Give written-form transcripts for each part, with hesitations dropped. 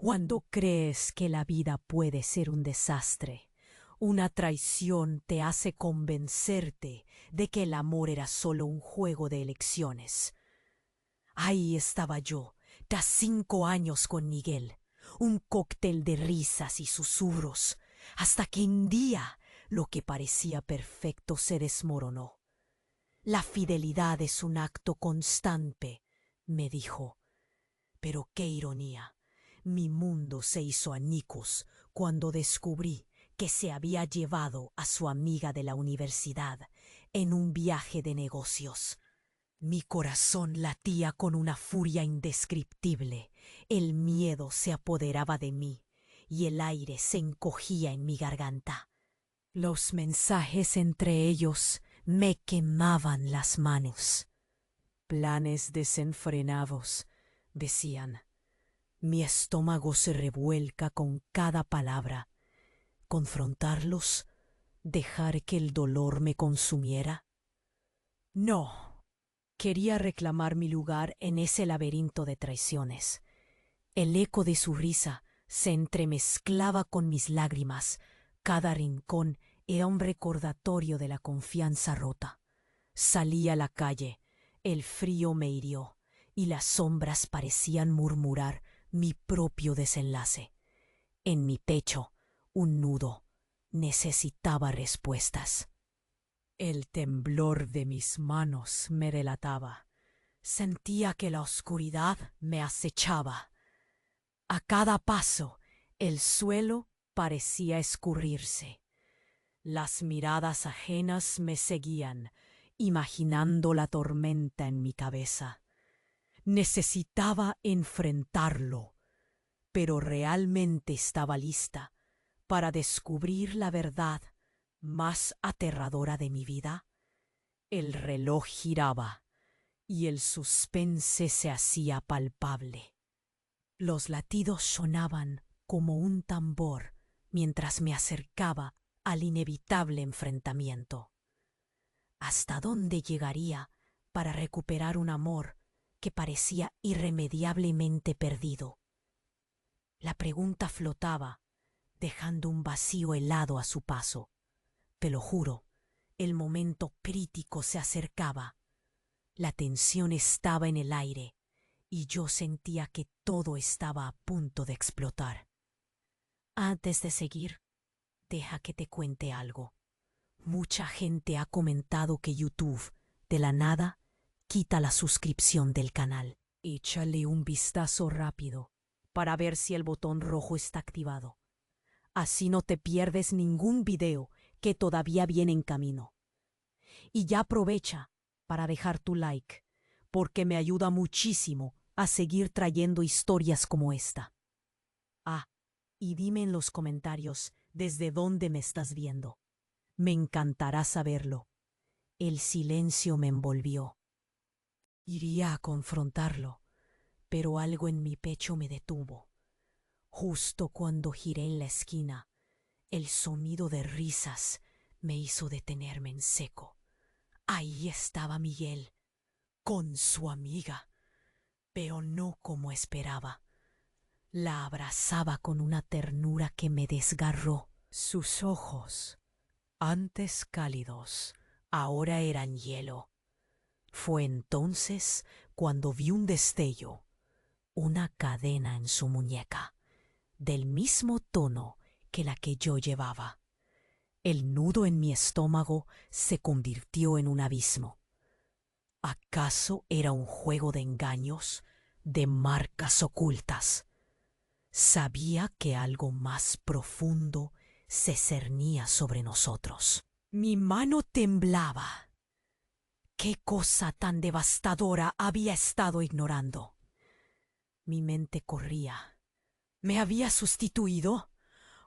Cuando crees que la vida puede ser un desastre, una traición te hace convencerte de que el amor era solo un juego de elecciones. Ahí estaba yo, tras 5 años con Miguel, un cóctel de risas y susurros, hasta que un día lo que parecía perfecto se desmoronó. La fidelidad es un acto constante, me dijo. Pero qué ironía. Mi mundo se hizo añicos cuando descubrí que se había llevado a su amiga de la universidad en un viaje de negocios. Mi corazón latía con una furia indescriptible. El miedo se apoderaba de mí y el aire se encogía en mi garganta. Los mensajes entre ellos me quemaban las manos. Planes desenfrenados, decían. Mi estómago se revuelca con cada palabra. ¿Confrontarlos? ¿Dejar que el dolor me consumiera? No. Quería reclamar mi lugar en ese laberinto de traiciones. El eco de su risa se entremezclaba con mis lágrimas. Cada rincón era un recordatorio de la confianza rota. Salí a la calle. El frío me hirió y las sombras parecían murmurar mi propio desenlace. En mi pecho, un nudo. Necesitaba respuestas. El temblor de mis manos me delataba. Sentía que la oscuridad me acechaba. A cada paso, el suelo parecía escurrirse. Las miradas ajenas me seguían, imaginando la tormenta en mi cabeza. Necesitaba enfrentarlo, pero realmente estaba lista para descubrir la verdad más aterradora de mi vida. El reloj giraba y el suspense se hacía palpable. Los latidos sonaban como un tambor mientras me acercaba al inevitable enfrentamiento. ¿Hasta dónde llegaría para recuperar un amor que parecía irremediablemente perdido? La pregunta flotaba, dejando un vacío helado a su paso. Te lo juro, el momento crítico se acercaba. La tensión estaba en el aire y yo sentía que todo estaba a punto de explotar. Antes de seguir, deja que te cuente algo. Mucha gente ha comentado que YouTube, de la nada, quita la suscripción del canal. Échale un vistazo rápido para ver si el botón rojo está activado. Así no te pierdes ningún video que todavía viene en camino. Y ya aprovecha para dejar tu like, porque me ayuda muchísimo a seguir trayendo historias como esta. Ah, y dime en los comentarios desde dónde me estás viendo. Me encantará saberlo. El silencio me envolvió. Iría a confrontarlo, pero algo en mi pecho me detuvo. Justo cuando giré en la esquina, el sonido de risas me hizo detenerme en seco. Ahí estaba Miguel, con su amiga, pero no como esperaba. La abrazaba con una ternura que me desgarró. Sus ojos, antes cálidos, ahora eran hielo. Fue entonces cuando vi un destello, una cadena en su muñeca, del mismo tono que la que yo llevaba. El nudo en mi estómago se convirtió en un abismo. ¿Acaso era un juego de engaños, de marcas ocultas? Sabía que algo más profundo se cernía sobre nosotros. Mi mano temblaba. ¿Qué cosa tan devastadora había estado ignorando? Mi mente corría. ¿Me había sustituido?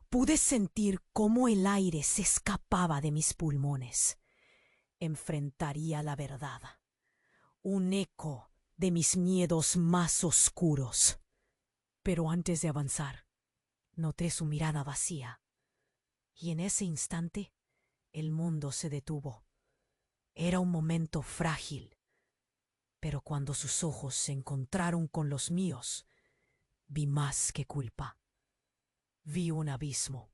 Pude sentir cómo el aire se escapaba de mis pulmones. Enfrentaría la verdad, un eco de mis miedos más oscuros. Pero antes de avanzar, noté su mirada vacía, y en ese instante el mundo se detuvo. Era un momento frágil, pero cuando sus ojos se encontraron con los míos, Vi más que culpa. Vi un abismo.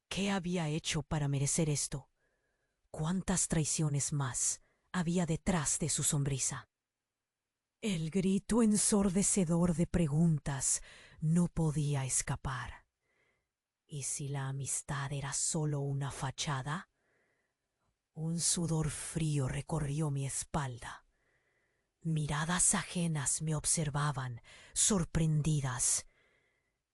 ¿Qué había hecho para merecer esto? ¿Cuántas traiciones más había detrás de su sonrisa? El grito ensordecedor de preguntas no podía escapar. ¿Y si la amistad era solo una fachada? Un sudor frío recorrió mi espalda. Miradas ajenas me observaban, sorprendidas.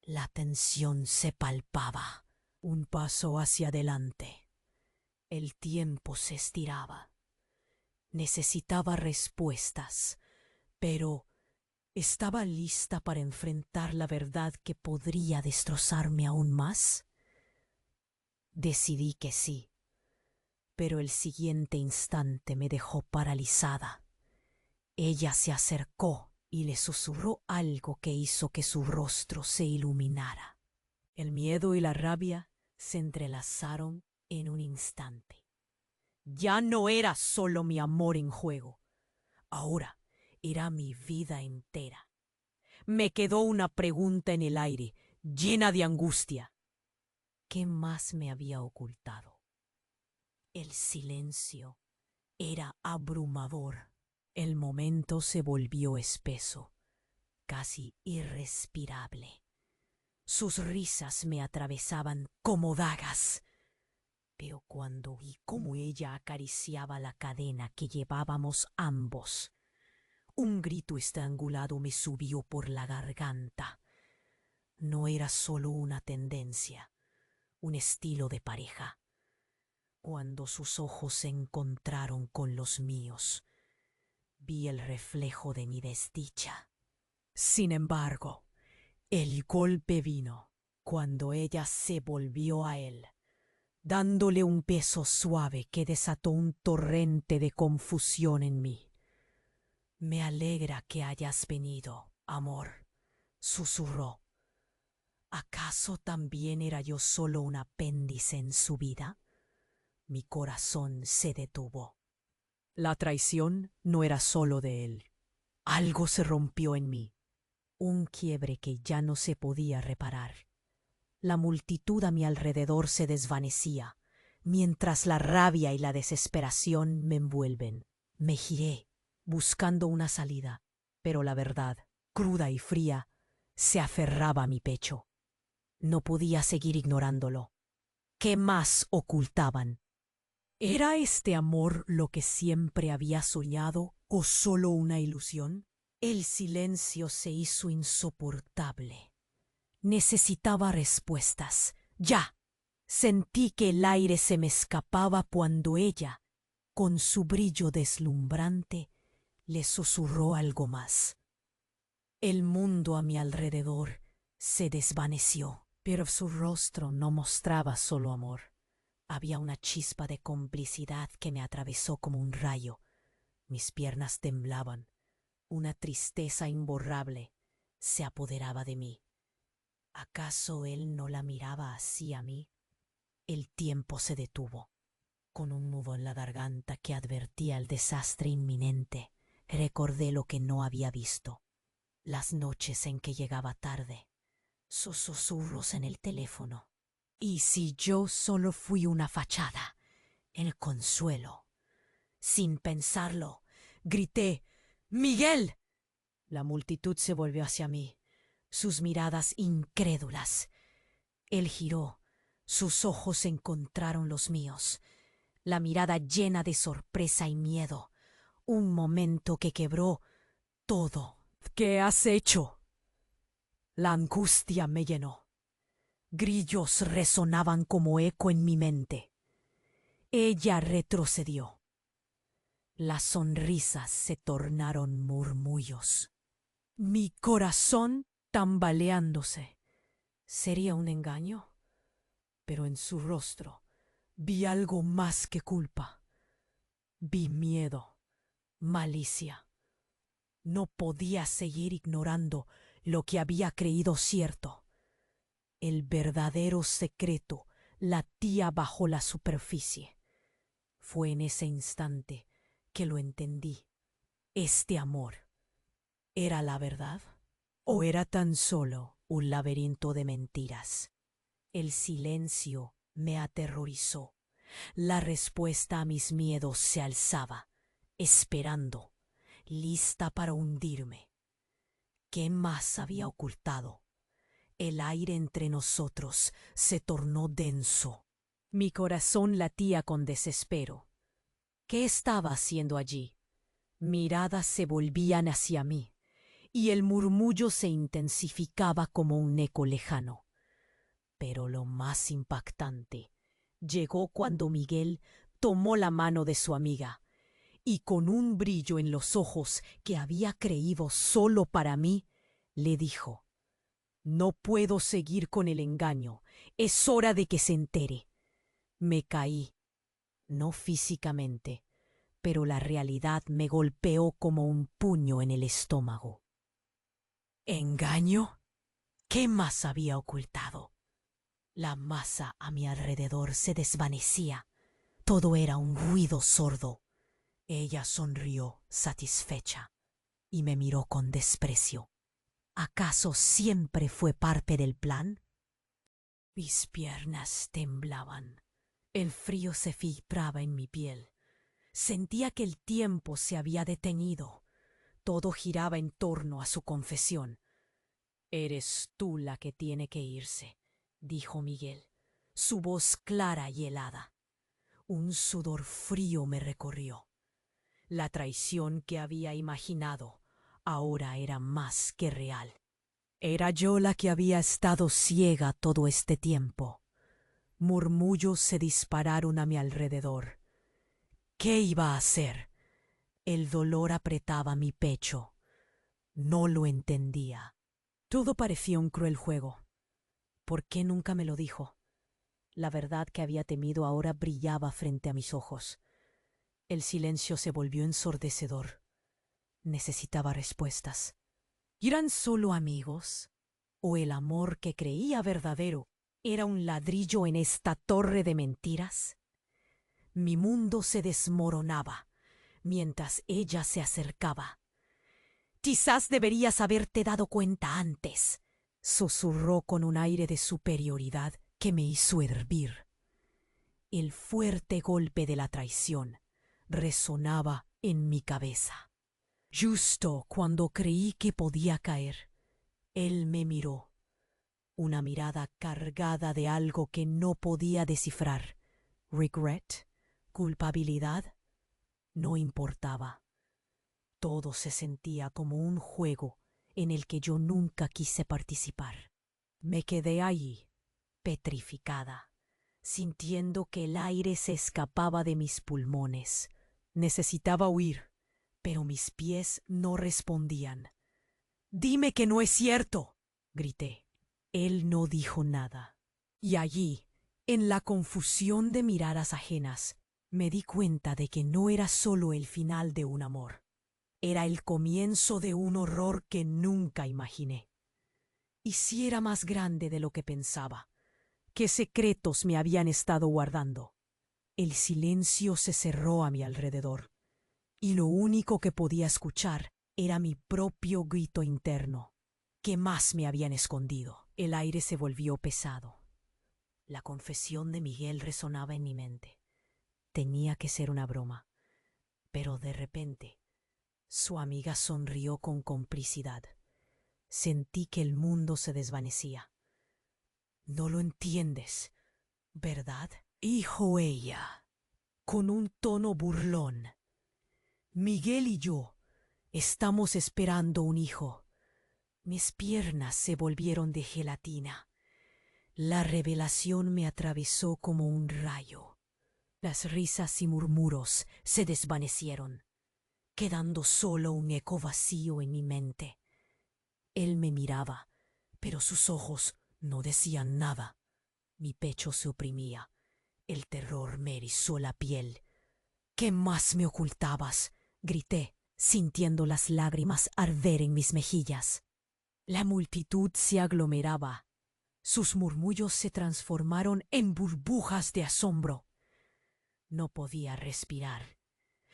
La tensión se palpaba. Un paso hacia adelante. El tiempo se estiraba. Necesitaba respuestas, pero ¿estaba lista para enfrentar la verdad que podría destrozarme aún más? Decidí que sí, pero el siguiente instante me dejó paralizada. Ella se acercó y le susurró algo que hizo que su rostro se iluminara. El miedo y la rabia se entrelazaron en un instante. Ya no era solo mi amor en juego, ahora era mi vida entera. Me quedó una pregunta en el aire, llena de angustia. ¿Qué más me había ocultado? El silencio era abrumador. El momento se volvió espeso, casi irrespirable. Sus risas me atravesaban como dagas. Pero cuando vi cómo ella acariciaba la cadena que llevábamos ambos, un grito estrangulado me subió por la garganta. No era solo una tendencia, un estilo de pareja. Cuando sus ojos se encontraron con los míos, vi el reflejo de mi desdicha. Sin embargo, el golpe vino cuando ella se volvió a él, dándole un beso suave que desató un torrente de confusión en mí. Me alegra que hayas venido, amor, susurró. ¿Acaso también era yo solo un apéndice en su vida? Mi corazón se detuvo. La traición no era solo de él. Algo se rompió en mí, un quiebre que ya no se podía reparar. La multitud a mi alrededor se desvanecía, mientras la rabia y la desesperación me envuelven. Me giré, buscando una salida, pero la verdad, cruda y fría, se aferraba a mi pecho. No podía seguir ignorándolo. ¿Qué más ocultaban? ¿Era este amor lo que siempre había soñado o solo una ilusión? El silencio se hizo insoportable. Necesitaba respuestas. ¡Ya! Sentí que el aire se me escapaba cuando ella, con su brillo deslumbrante, le susurró algo más. El mundo a mi alrededor se desvaneció, pero su rostro no mostraba solo amor. Había una chispa de complicidad que me atravesó como un rayo. Mis piernas temblaban. Una tristeza imborrable se apoderaba de mí. ¿Acaso él no la miraba así a mí? El tiempo se detuvo. Con un nudo en la garganta que advertía el desastre inminente, recordé lo que no había visto. Las noches en que llegaba tarde, sus susurros en el teléfono. ¿Y si yo solo fui una fachada? El consuelo. Sin pensarlo, grité: ¡Miguel! La multitud se volvió hacia mí, sus miradas incrédulas. Él giró, sus ojos encontraron los míos, la mirada llena de sorpresa y miedo. Un momento que quebró todo. ¿Qué has hecho? La angustia me llenó. Grillos resonaban como eco en mi mente. Ella retrocedió. Las sonrisas se tornaron murmullos. Mi corazón tambaleándose. ¿Sería un engaño? Pero en su rostro vi algo más que culpa. Vi miedo, malicia. No podía seguir ignorando lo que había creído cierto. El verdadero secreto latía bajo la superficie. Fue en ese instante que lo entendí. Este amor era la verdad. ¿O era tan solo un laberinto de mentiras? El silencio me aterrorizó. La respuesta a mis miedos se alzaba, esperando, lista para hundirme. ¿Qué más había ocultado? El aire entre nosotros se tornó denso. Mi corazón latía con desespero. ¿Qué estaba haciendo allí? Miradas se volvían hacia mí, y el murmullo se intensificaba como un eco lejano. Pero lo más impactante llegó cuando Miguel tomó la mano de su amiga, y con un brillo en los ojos que había creído solo para mí, le dijo: «No puedo seguir con el engaño. Es hora de que se entere». Me caí, no físicamente, pero la realidad me golpeó como un puño en el estómago. ¿Engaño? ¿Qué más había ocultado? La masa a mi alrededor se desvanecía. Todo era un ruido sordo. Ella sonrió, satisfecha, y me miró con desprecio. ¿Acaso siempre fue parte del plan? Mis piernas temblaban. El frío se filtraba en mi piel. Sentía que el tiempo se había detenido. Todo giraba en torno a su confesión. «Eres tú la que tiene que irse», dijo Miguel, su voz clara y helada. Un sudor frío me recorrió. La traición que había imaginado ahora era más que real. Era yo la que había estado ciega todo este tiempo. Murmullos se dispararon a mi alrededor. ¿Qué iba a hacer? El dolor apretaba mi pecho. No lo entendía. Todo parecía un cruel juego. ¿Por qué nunca me lo dijo? La verdad que había temido ahora brillaba frente a mis ojos. El silencio se volvió ensordecedor. Necesitaba respuestas. ¿Eran solo amigos? ¿O el amor que creía verdadero era un ladrillo en esta torre de mentiras? Mi mundo se desmoronaba mientras ella se acercaba. «Quizás deberías haberte dado cuenta antes», susurró con un aire de superioridad que me hizo hervir. El fuerte golpe de la traición resonaba en mi cabeza. Justo cuando creí que podía caer, él me miró, una mirada cargada de algo que no podía descifrar. ¿Regret? ¿Culpabilidad? No importaba. Todo se sentía como un juego en el que yo nunca quise participar. Me quedé allí, petrificada, sintiendo que el aire se escapaba de mis pulmones. Necesitaba huir, pero mis pies no respondían. «Dime que no es cierto», grité. Él no dijo nada. Y allí, en la confusión de miradas ajenas, me di cuenta de que no era solo el final de un amor. Era el comienzo de un horror que nunca imaginé. ¿Y si era más grande de lo que pensaba? ¿Qué secretos me habían estado guardando? El silencio se cerró a mi alrededor, y lo único que podía escuchar era mi propio grito interno. ¿Qué más me habían escondido? El aire se volvió pesado. La confesión de Miguel resonaba en mi mente. Tenía que ser una broma. Pero de repente, su amiga sonrió con complicidad. Sentí que el mundo se desvanecía. «No lo entiendes, ¿verdad?», dijo ella, con un tono burlón. «Miguel y yo estamos esperando un hijo». Mis piernas se volvieron de gelatina. La revelación me atravesó como un rayo. Las risas y murmuros se desvanecieron, quedando solo un eco vacío en mi mente. Él me miraba, pero sus ojos no decían nada. Mi pecho se oprimía. El terror me erizó la piel. «¿Qué más me ocultabas?», grité, sintiendo las lágrimas arder en mis mejillas. La multitud se aglomeraba. Sus murmullos se transformaron en burbujas de asombro. No podía respirar.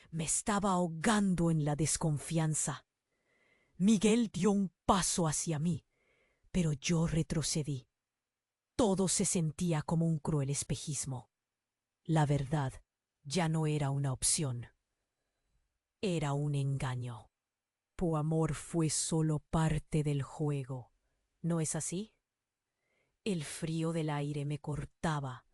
Me estaba ahogando en la desconfianza. Miguel dio un paso hacia mí, pero yo retrocedí. Todo se sentía como un cruel espejismo. La verdad ya no era una opción. Era un engaño. Tu amor fue solo parte del juego, ¿no es así? El frío del aire me cortaba.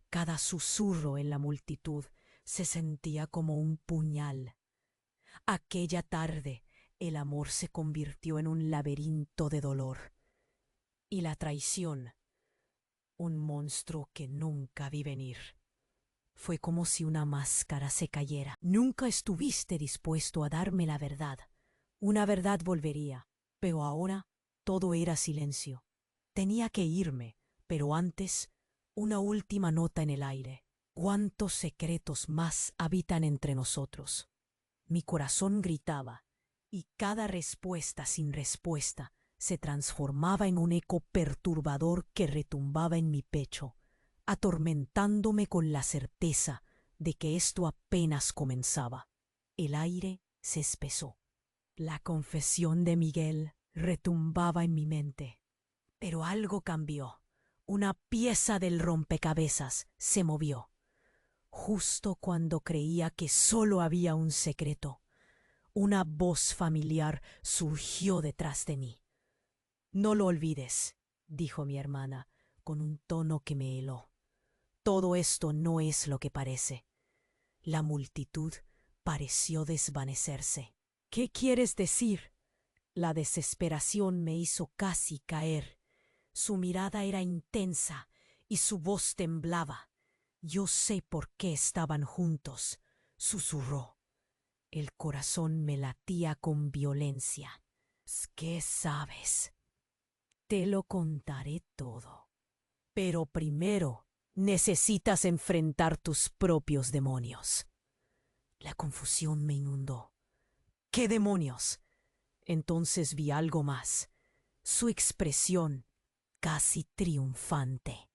Cada susurro en la multitud se sentía como un puñal. Aquella tarde el amor se convirtió en un laberinto de dolor. Y la traición, un monstruo que nunca vi venir. Fue como si una máscara se cayera. Nunca estuviste dispuesto a darme la verdad. Una verdad volvería, pero ahora todo era silencio. Tenía que irme, pero antes, una última nota en el aire. ¿Cuántos secretos más habitan entre nosotros? Mi corazón gritaba, y cada respuesta sin respuesta se transformaba en un eco perturbador que retumbaba en mi pecho, atormentándome con la certeza de que esto apenas comenzaba. El aire se espesó. La confesión de Miguel retumbaba en mi mente. Pero algo cambió. Una pieza del rompecabezas se movió. Justo cuando creía que solo había un secreto, una voz familiar surgió detrás de mí. No lo olvides, dijo mi hermana, con un tono que me heló. Todo esto no es lo que parece. La multitud pareció desvanecerse. ¿Qué quieres decir? La desesperación me hizo casi caer. Su mirada era intensa y su voz temblaba. Yo sé por qué estaban juntos, susurró. El corazón me latía con violencia. ¿Qué sabes? Te lo contaré todo. Pero primero necesitas enfrentar tus propios demonios. La confusión me inundó. ¿Qué demonios? Entonces vi algo más. Su expresión casi triunfante.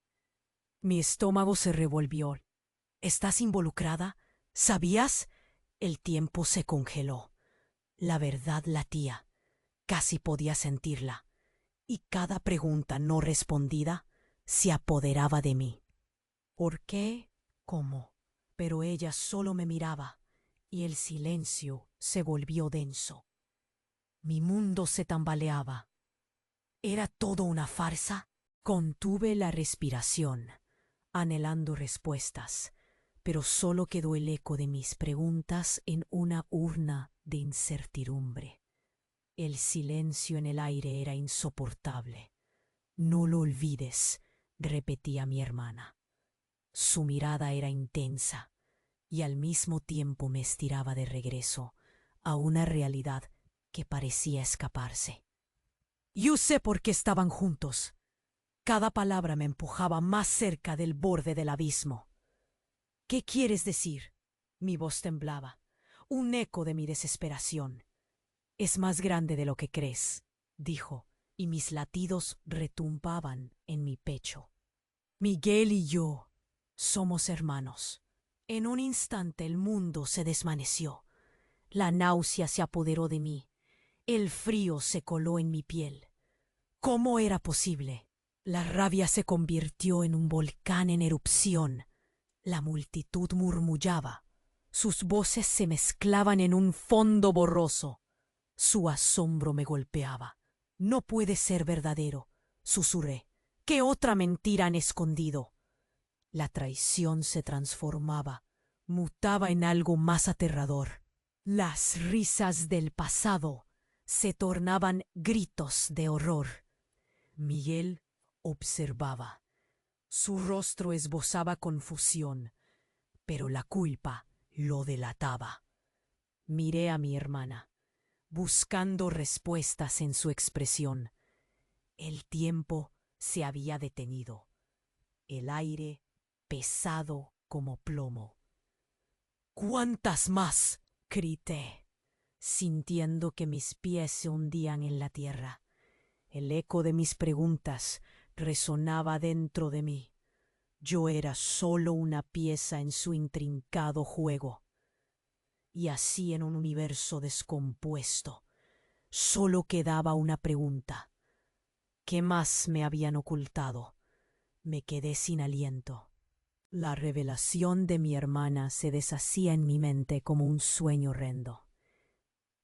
Mi estómago se revolvió. ¿Estás involucrada? ¿Sabías? El tiempo se congeló. La verdad latía. Casi podía sentirla. Y cada pregunta no respondida se apoderaba de mí. ¿Por qué? ¿Cómo? Pero ella solo me miraba, y el silencio se volvió denso. Mi mundo se tambaleaba. ¿Era todo una farsa? Contuve la respiración, anhelando respuestas, pero solo quedó el eco de mis preguntas en una urna de incertidumbre. El silencio en el aire era insoportable. No lo olvides, repetía mi hermana. Su mirada era intensa y al mismo tiempo me estiraba de regreso a una realidad que parecía escaparse. Yo sé por qué estaban juntos. Cada palabra me empujaba más cerca del borde del abismo. ¿Qué quieres decir? Mi voz temblaba, un eco de mi desesperación. Es más grande de lo que crees, dijo, y mis latidos retumbaban en mi pecho. Miguel y yo somos hermanos. En un instante el mundo se desvaneció. La náusea se apoderó de mí. El frío se coló en mi piel. ¿Cómo era posible? La rabia se convirtió en un volcán en erupción. La multitud murmullaba. Sus voces se mezclaban en un fondo borroso. Su asombro me golpeaba. No puede ser verdadero, susurré. ¿Qué otra mentira han escondido? La traición se transformaba, mutaba en algo más aterrador. Las risas del pasado se tornaban gritos de horror. Miguel observaba. Su rostro esbozaba confusión, pero la culpa lo delataba. Miré a mi hermana, buscando respuestas en su expresión. El tiempo se había detenido. El aire pesado como plomo. ¿Cuántas más? Grité, sintiendo que mis pies se hundían en la tierra. El eco de mis preguntas resonaba dentro de mí. Yo era solo una pieza en su intrincado juego. Y así en un universo descompuesto, Solo quedaba una pregunta. ¿Qué más me habían ocultado? Me quedé sin aliento. La revelación de mi hermana se deshacía en mi mente como un sueño horrendo.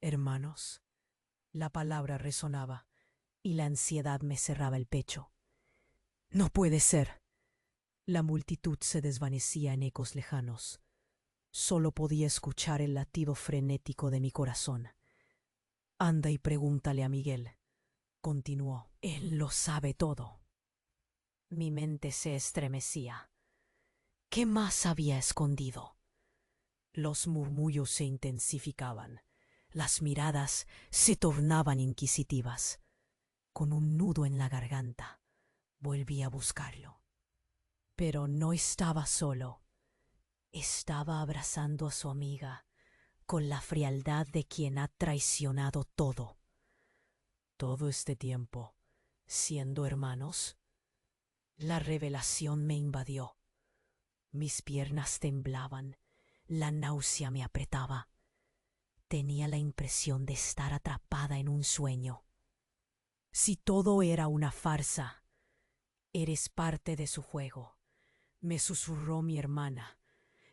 Hermanos. La palabra resonaba, y la ansiedad me cerraba el pecho. No puede ser. La multitud se desvanecía en ecos lejanos. Solo podía escuchar el latido frenético de mi corazón. Anda y pregúntale a Miguel, continuó. Él lo sabe todo. Mi mente se estremecía. ¿Qué más había escondido? Los murmullos se intensificaban. Las miradas se tornaban inquisitivas. Con un nudo en la garganta, volví a buscarlo. Pero no estaba solo. Estaba abrazando a su amiga con la frialdad de quien ha traicionado todo. Todo este tiempo, siendo hermanos, la revelación me invadió. Mis piernas temblaban, la náusea me apretaba. Tenía la impresión de estar atrapada en un sueño. Si todo era una farsa, eres parte de su juego, me susurró mi hermana,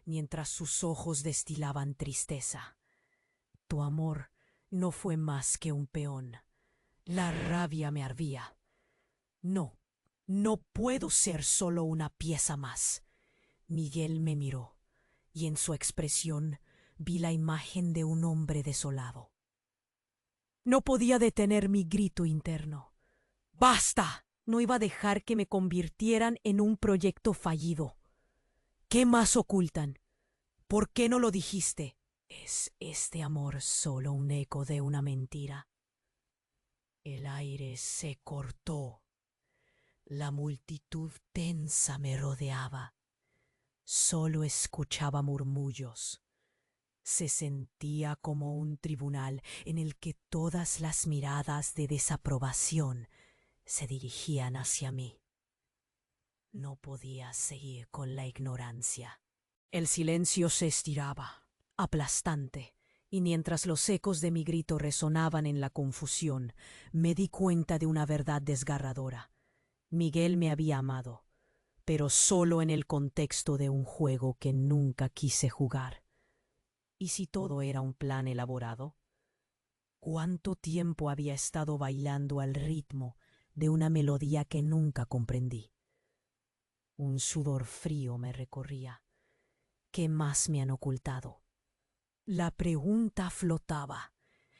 mientras sus ojos destilaban tristeza. Tu amor no fue más que un peón. La rabia me ardía. No, no puedo ser solo una pieza más. Miguel me miró, y en su expresión vi la imagen de un hombre desolado. No podía detener mi grito interno. ¡Basta! No iba a dejar que me convirtieran en un proyecto fallido. ¿Qué más ocultan? ¿Por qué no lo dijiste? ¿Es este amor solo un eco de una mentira? El aire se cortó. La multitud tensa me rodeaba. Solo escuchaba murmullos. Se sentía como un tribunal en el que todas las miradas de desaprobación se dirigían hacia mí. No podía seguir con la ignorancia. El silencio se estiraba, aplastante, y mientras los ecos de mi grito resonaban en la confusión, me di cuenta de una verdad desgarradora. Miguel me había amado, pero solo en el contexto de un juego que nunca quise jugar. ¿Y si todo era un plan elaborado? ¿Cuánto tiempo había estado bailando al ritmo de una melodía que nunca comprendí? Un sudor frío me recorría. ¿Qué más me han ocultado? La pregunta flotaba,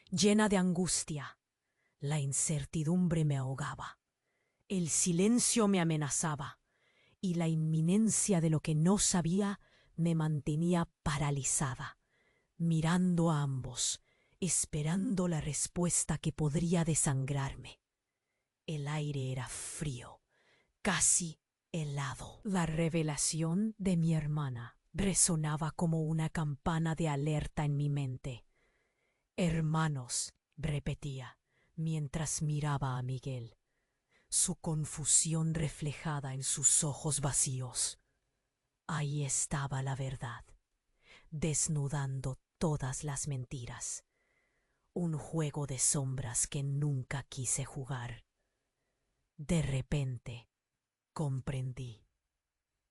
llena de angustia. La incertidumbre me ahogaba. El silencio me amenazaba, y la inminencia de lo que no sabía me mantenía paralizada, mirando a ambos, esperando la respuesta que podría desangrarme. El aire era frío, casi helado. La revelación de mi hermana resonaba como una campana de alerta en mi mente. Hermanos, repetía, mientras miraba a Miguel, su confusión reflejada en sus ojos vacíos. Ahí estaba la verdad, desnudando todas las mentiras. Un juego de sombras que nunca quise jugar. De repente, comprendí.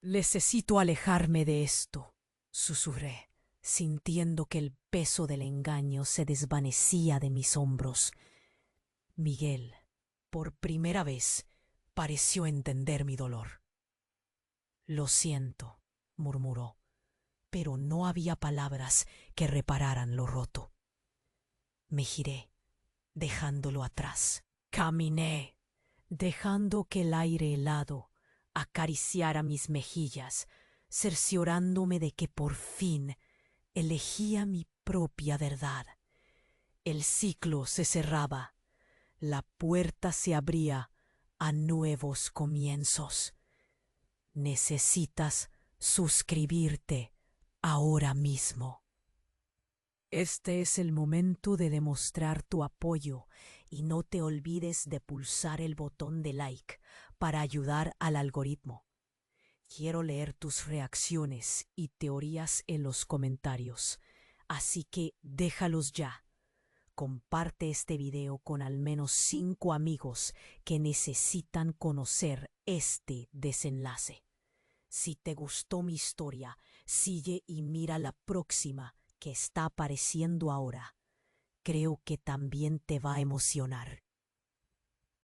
Necesito alejarme de esto, susurré, sintiendo que el peso del engaño se desvanecía de mis hombros. Miguel, por primera vez, pareció entender mi dolor. Lo siento, murmuró, pero no había palabras que repararan lo roto. Me giré, dejándolo atrás. Caminé, dejando que el aire helado acariciara mis mejillas, cerciorándome de que por fin elegía mi propia verdad. El ciclo se cerraba, la puerta se abría a nuevos comienzos. Necesitas suscribirte ahora mismo. Este es el momento de demostrar tu apoyo y no te olvides de pulsar el botón de like para ayudar al algoritmo. Quiero leer tus reacciones y teorías en los comentarios, así que déjalos ya. comparte este video con al menos 5 amigos que necesitan conocer este desenlace. Si te gustó mi historia, sigue y mira la próxima que está apareciendo ahora. Creo que también te va a emocionar.